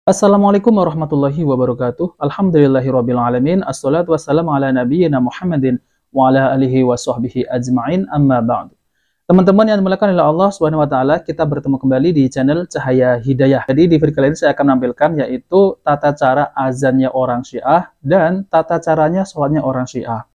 Assalamualaikum warahmatullahi wabarakatuh. Alhamdulillahirabbil alamin. Assalatu wassalamu ala nabiyyina Muhammadin wa ala alihi wa sahbihi ajma'in. Amma ba'du. Teman-teman yang dimuliakan oleh Allah Subhanahu wa taala, kita bertemu kembali di channel Cahaya Hidayah. Jadi di video kali ini saya akan menampilkan yaitu tata cara azannya orang Syiah dan tata caranya sholatnya orang Syiah.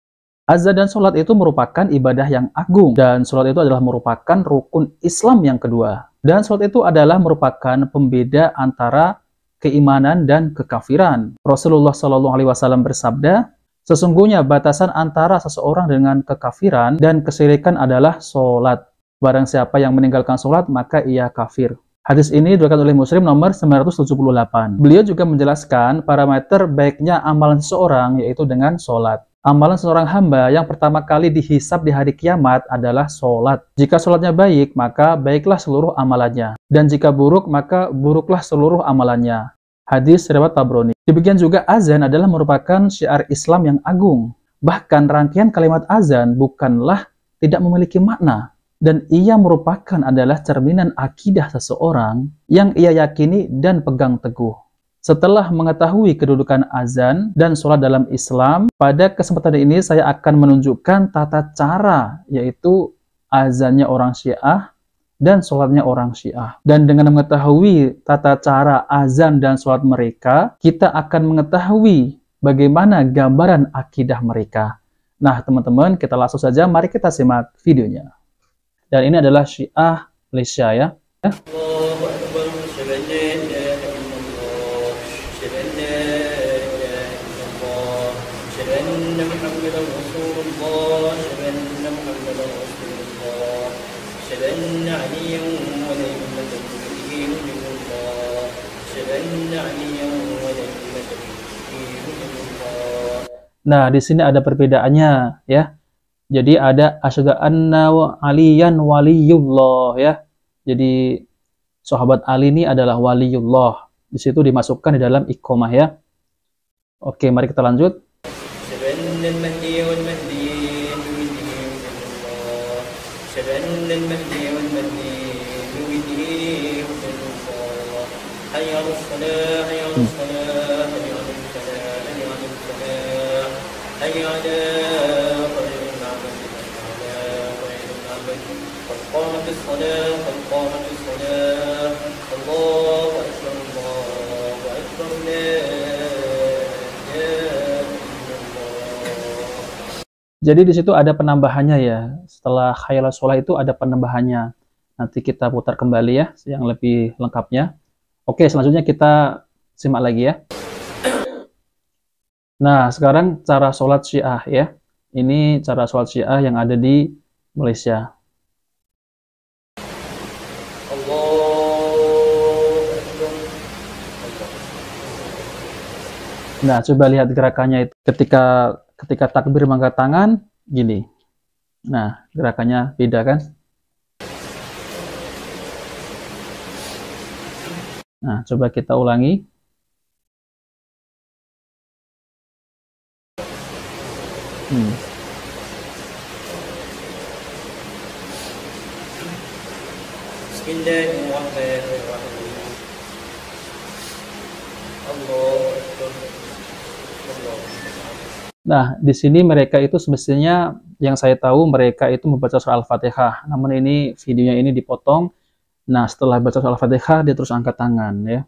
Azan dan sholat itu merupakan ibadah yang agung, dan sholat itu adalah merupakan rukun Islam yang kedua. Dan sholat itu adalah merupakan pembeda antara keimanan dan kekafiran. Rasulullah Shallallahu Alaihi Wasallam bersabda, sesungguhnya batasan antara seseorang dengan kekafiran dan kesyirikan adalah sholat. Barang siapa yang meninggalkan sholat, maka ia kafir. Hadis ini diriwayatkan oleh Muslim nomor 978. Beliau juga menjelaskan parameter baiknya amalan seseorang, yaitu dengan sholat. Amalan seorang hamba yang pertama kali dihisab di hari kiamat adalah sholat. Jika sholatnya baik, maka baiklah seluruh amalannya. Dan jika buruk, maka buruklah seluruh amalannya. Hadis riwayat Tabrani. Demikian juga azan adalah merupakan syiar Islam yang agung. Bahkan rangkaian kalimat azan bukanlah tidak memiliki makna. Dan ia merupakan adalah cerminan akidah seseorang yang ia yakini dan pegang teguh. Setelah mengetahui kedudukan azan dan sholat dalam Islam, pada kesempatan ini saya akan menunjukkan tata cara, yaitu azannya orang Syiah dan sholatnya orang Syiah. Dan dengan mengetahui tata cara azan dan sholat mereka, kita akan mengetahui bagaimana gambaran akidah mereka. Nah teman-teman, kita langsung saja, mari kita simak videonya. Dan ini adalah Syiah Malaysia ya. Nah, di sini ada perbedaannya ya. Jadi ada asyhadu anna aliyan waliyullah ya. Jadi sahabat Ali ini adalah waliullah. Di situ dimasukkan di dalam iqamah ya. Oke, mari kita lanjut. Jadi di situ ada penambahannya ya. Setelah khayal sholat itu ada penambahannya. Nanti kita putar kembali ya, yang lebih lengkapnya. Oke, selanjutnya kita simak lagi ya. Nah, sekarang cara sholat Syiah ya. Ini cara sholat Syiah yang ada di Malaysia. Nah, coba lihat gerakannya itu. Ketika takbir mengangkat tangan, gini. Nah, gerakannya beda kan? Nah, coba kita ulangi. Nah, di sini mereka itu semestinya yang saya tahu mereka itu membaca surah Al-Fatihah. Namun ini videonya ini dipotong. Nah, setelah baca surah Al-Fatihah dia terus angkat tangan ya.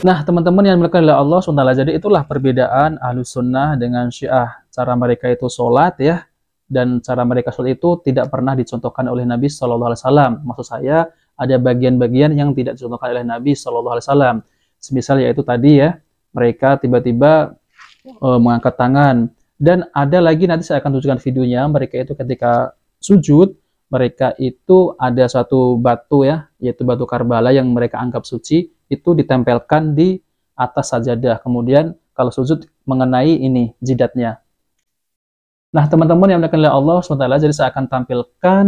Nah, teman-teman yang dimuliakan oleh Allah SWT, jadi itulah perbedaan Ahlus Sunnah dengan Syiah. Cara mereka itu sholat ya, dan cara mereka sholat itu tidak pernah dicontohkan oleh Nabi SAW. Maksud saya, ada bagian-bagian yang tidak dicontohkan oleh Nabi SAW. Semisal yaitu tadi ya, mereka tiba-tiba mengangkat tangan. Dan ada lagi, nanti saya akan tunjukkan videonya, mereka itu ketika sujud, mereka itu ada satu batu ya, yaitu batu Karbala yang mereka anggap suci, itu ditempelkan di atas sajadah. Kemudian kalau sujud mengenai ini, jidatnya. Nah teman-teman yang dimuliakan oleh Allah SWT, jadi saya akan tampilkan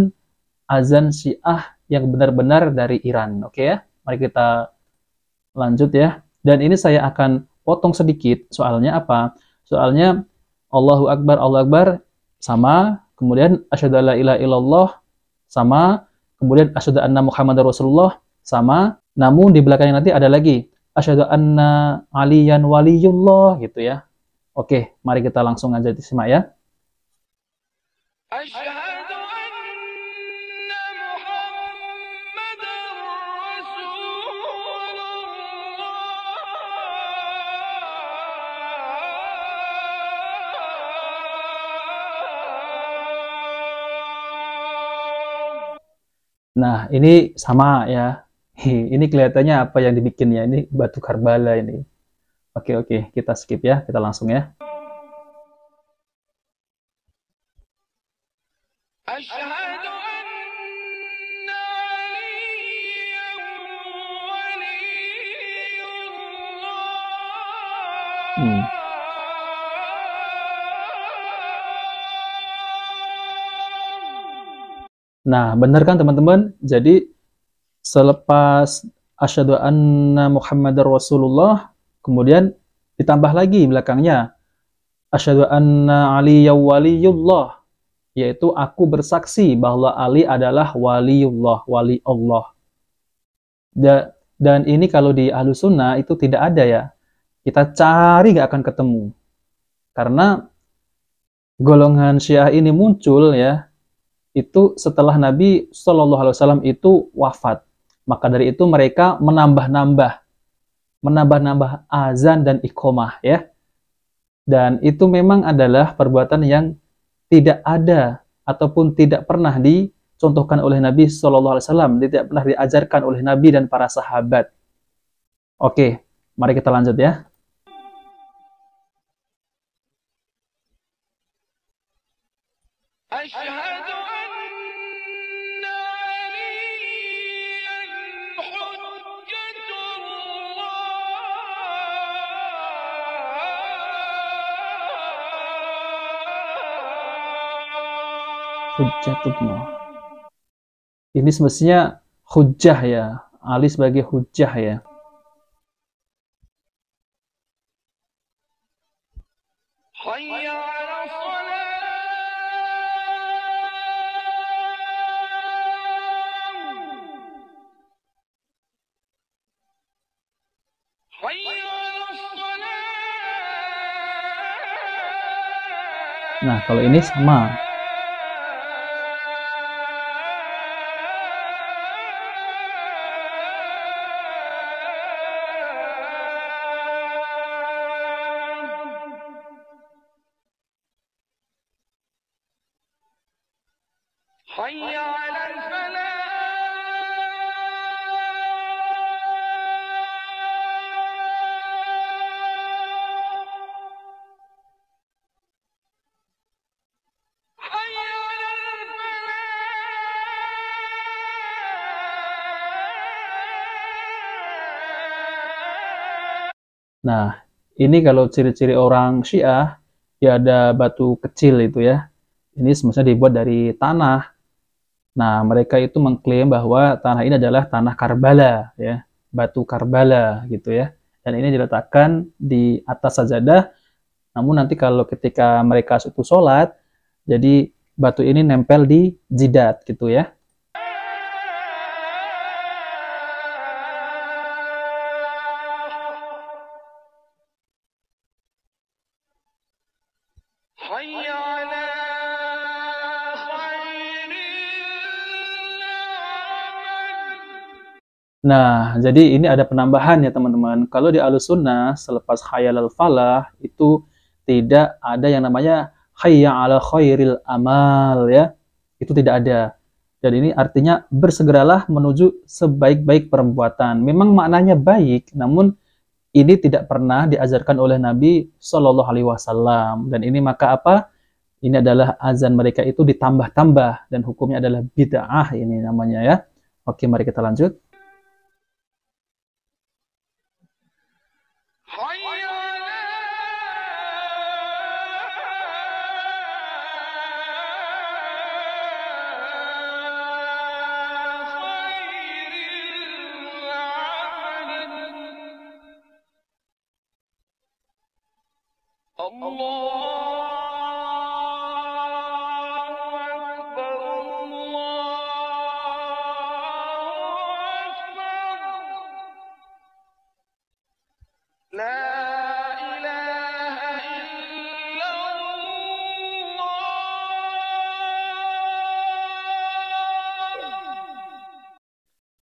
azan Syiah yang benar-benar dari Iran. Oke ya, mari kita lanjut ya. Dan ini saya akan potong sedikit, soalnya apa? Soalnya Allahu Akbar sama, kemudian asyhadu alla ilaha illallah, sama, kemudian asyhadu anna Muhammadar Rasulullah sama, namun di belakangnya nanti ada lagi asyhadu anna aliyan waliyullah gitu ya. Oke, mari kita langsung aja disimak ya. Asyhadu anna Muhammadar Rasulullah. Nah, ini sama ya. Ini kelihatannya apa yang dibikinnya, ini batu Karbala ini. Oke, oke, kita skip ya, kita langsung ya. Asyhadu anna aliyyan waliyullah. Nah, benar kan teman-teman? Jadi selepas asyhadu anna Muhammadar Rasulullah, kemudian ditambah lagi belakangnya asyhadu anna aliyyan waliyullah, yaitu aku bersaksi bahwa Ali adalah waliullah, wali Allah. Dan ini kalau di Ahlus Sunnah itu tidak ada ya. Kita cari nggak akan ketemu. Karena golongan Syiah ini muncul ya, itu setelah Nabi Shallallahu Alaihi Wasallam itu wafat. Maka dari itu mereka menambah-nambah azan dan iqomah ya. Dan itu memang adalah perbuatan yang tidak ada ataupun tidak pernah dicontohkan oleh Nabi Shallallahu Alaihi Wasallam, tidak pernah diajarkan oleh Nabi dan para sahabat. Oke, mari kita lanjut ya. Asyhadu anna aliyyan hujjatullah. Ini semestinya hujjah ya, Ali sebagai hujjah ya. Nah, kalau ini sama. Nah, ini kalau ciri-ciri orang Syiah, ya ada batu kecil itu ya. Ini semestinya dibuat dari tanah. Nah, mereka itu mengklaim bahwa tanah ini adalah tanah Karbala, ya, batu Karbala gitu ya. Dan ini diletakkan di atas sajadah. Namun nanti kalau ketika mereka itu sholat, jadi batu ini nempel di jidat gitu ya. Nah, jadi ini ada penambahan ya teman-teman. Kalau di Ahlus Sunnah, selepas hayya al falah, itu tidak ada yang namanya hayya ala khairil amal ya. Itu tidak ada. Dan ini artinya bersegeralah menuju sebaik-baik perbuatan. Memang maknanya baik, namun ini tidak pernah diajarkan oleh Nabi Shallallahu Alaihi Wasallam. Dan ini maka apa? Ini adalah azan mereka itu ditambah-tambah dan hukumnya adalah bid'ah ini namanya ya. Oke, mari kita lanjut.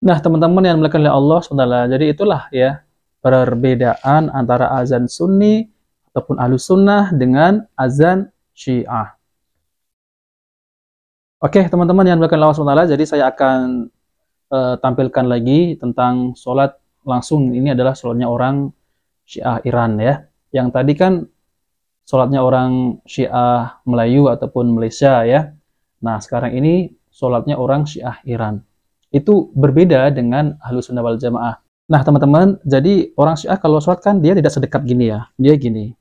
Nah, teman-teman yang dimuliakan oleh Allah SWT, jadi itulah ya perbedaan antara azan Sunni ataupun Ahlus Sunnah dengan azan Syiah. Oke, teman-teman yang dimuliakan oleh Allah SWT, jadi saya akan tampilkan lagi tentang sholat langsung. Ini adalah sholatnya orang Syiah Iran ya. Yang tadi kan sholatnya orang Syiah Melayu ataupun Malaysia ya. Nah, sekarang ini sholatnya orang Syiah Iran. Itu berbeda dengan Ahlus Sunnah wal Jamaah. Nah, teman-teman, jadi orang Syiah kalau sholat kan dia tidak sedekat gini ya, dia gini.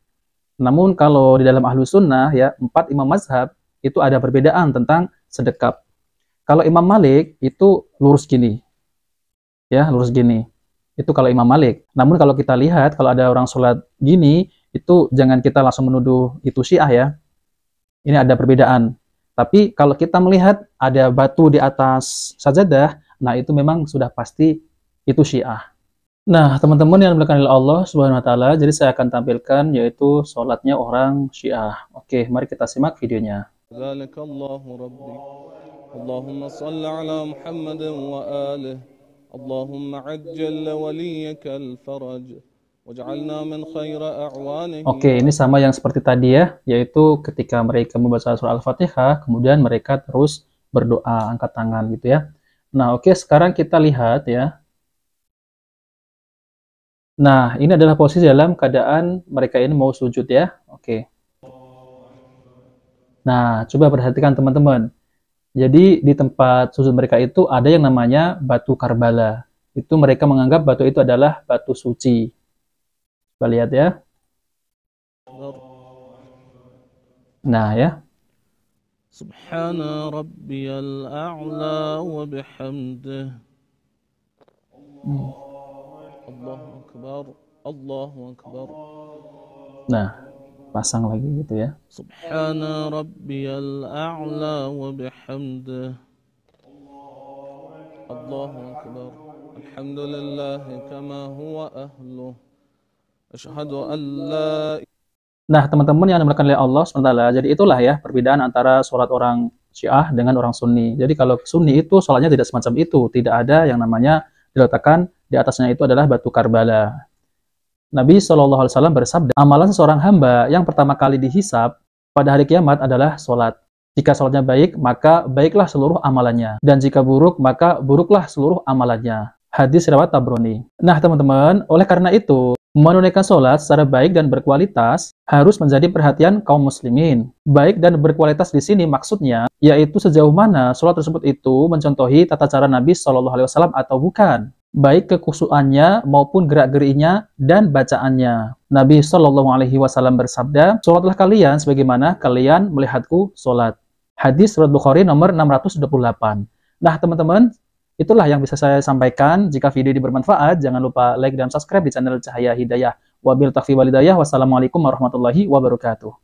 Namun kalau di dalam Ahlus Sunnah ya, 4 imam mazhab itu ada perbedaan tentang sedekap. Kalau Imam Malik itu lurus gini, ya lurus gini. Itu kalau Imam Malik. Namun kalau kita lihat kalau ada orang sholat gini, itu jangan kita langsung menuduh itu Syiah ya. Ini ada perbedaan. Tapi kalau kita melihat ada batu di atas sajadah, nah itu memang sudah pasti itu Syiah. Nah, teman-teman yang dimuliakan oleh Allah Subhanahu wa taala, jadi saya akan tampilkan yaitu salatnya orang Syiah. Oke, mari kita simak videonya. Allahumma salli ala Muhammad wa alihi. Allahumma ajjal waliyakal faraj. Oke, ini sama yang seperti tadi ya, yaitu ketika mereka membaca surah Al-Fatihah, kemudian mereka terus berdoa, angkat tangan gitu ya. Nah, oke, sekarang kita lihat ya. Nah, ini adalah posisi dalam keadaan mereka ini mau sujud ya. Oke. Nah, coba perhatikan teman-teman. Jadi di tempat sujud mereka itu ada yang namanya batu Karbala. Itu mereka menganggap batu itu adalah batu suci. Kita lihat ya. Nah ya. Subhana rabbiyal a'la wa bihamdih. Allahu akbar. Allahu akbar. Nah, pasang lagi gitu ya. Subhana rabbiyal a'la wa bihamdih. Allahu akbar. Alhamdulillah kama huwa ahluh. Nah, teman-teman yang dimuliakan oleh Allah SWT, jadi itulah ya perbedaan antara sholat orang Syiah dengan orang Sunni. Jadi kalau Sunni itu sholatnya tidak semacam itu, tidak ada yang namanya diletakkan di atasnya itu adalah batu Karbala. Nabi SAW bersabda, amalan seorang hamba yang pertama kali dihisab pada hari kiamat adalah sholat. Jika sholatnya baik, maka baiklah seluruh amalannya. Dan jika buruk, maka buruklah seluruh amalannya. Hadis riwayat Tabrani. Nah, teman-teman, oleh karena itu, menunaikan sholat secara baik dan berkualitas harus menjadi perhatian kaum muslimin. Baik dan berkualitas di sini maksudnya, yaitu sejauh mana sholat tersebut itu mencontohi tata cara Nabi SAW atau bukan. Baik kekhusyuannya maupun gerak-gerinya dan bacaannya. Nabi SAW bersabda, sholatlah kalian sebagaimana kalian melihatku sholat. Hadis riwayat Bukhari nomor 628. Nah, teman-teman, itulah yang bisa saya sampaikan. Jika video ini bermanfaat, jangan lupa like dan subscribe di channel Cahaya Hidayah. Wabil taufiq wal hidayah. Wassalamualaikum warahmatullahi wabarakatuh.